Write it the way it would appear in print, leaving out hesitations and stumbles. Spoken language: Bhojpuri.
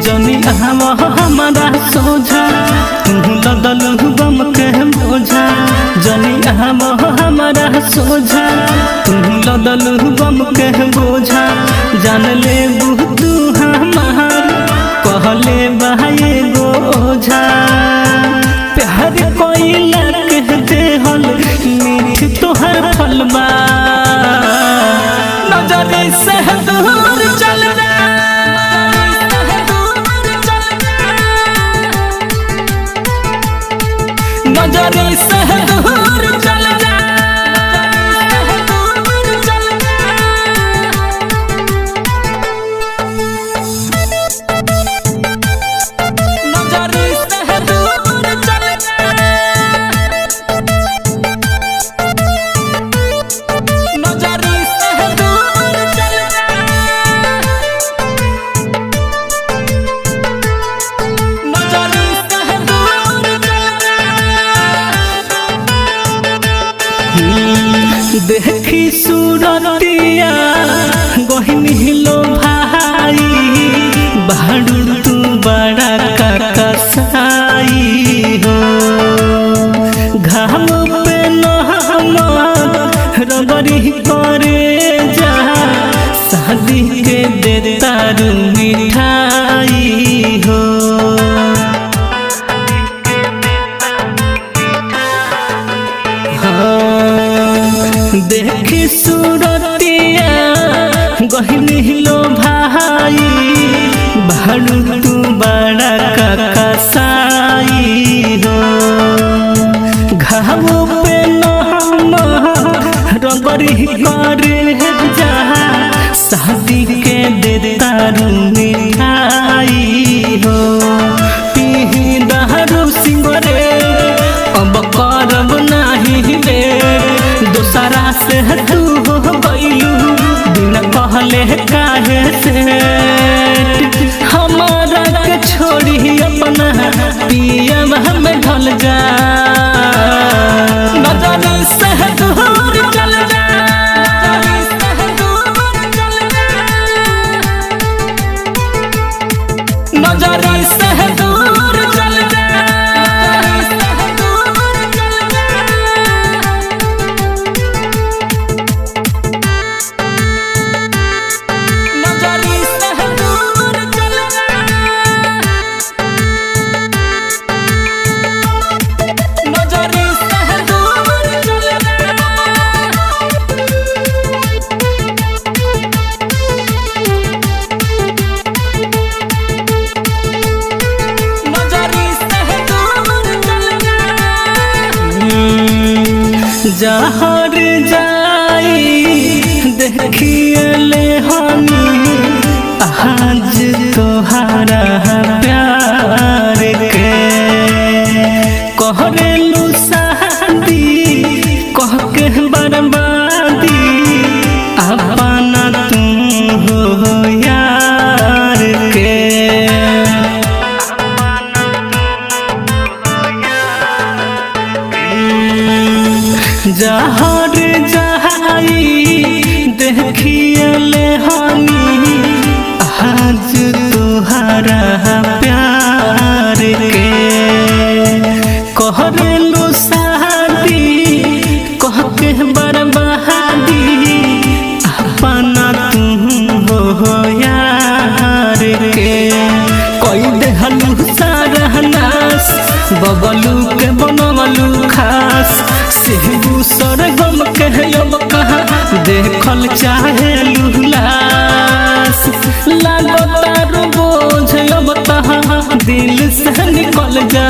जनी हमारा सोझा तू लदल गम के बोझा जनी हमारा सोझा तू लदल गम के बोझा जान ले तू हमार कहले बहाए गोझा प्यार कोई लग दे हल मीठ तोहर फलबा नजर से दूर चल जा नजर से दूर चल जा देखी सूरतिया गहिनी लो भाई बाड़ू तू बड़ा कसाई हो घाम पे रबरी करे जा शादी के दे तारू मिठाई हो देखी सूरतिया गहिनी लो भाई बाड़ू तू बड़ा कसाई हो घाव पे रबरी करे जा शादी के दे तारू मिठाई हो पी दारू सिंगरे अब करब नाही रे दोसरा से तू हो गइलू बिना कहले काहे से हमारा के छोड़ी अपना पिया में ढल जा नजर से दूर चल जा नजर से दूर चल जा जहर जाई देखिए ले हमी आज तोहारा प्यार के कहरेलू शादी कह के बर्बादी अपना तुम हो यार के जहर जाई देखिए ले हमी आज तोहारा प्यार के कहरेलू शादी कह के बर्बादी अपना तुम हो यार के कोई देहलू सारहनास बबलू के बनवलू खास दूसर गम के अब कहाँ देखल चाहे लुलास लागो तारो बोझ अब कहाँ दिल से निकल जा।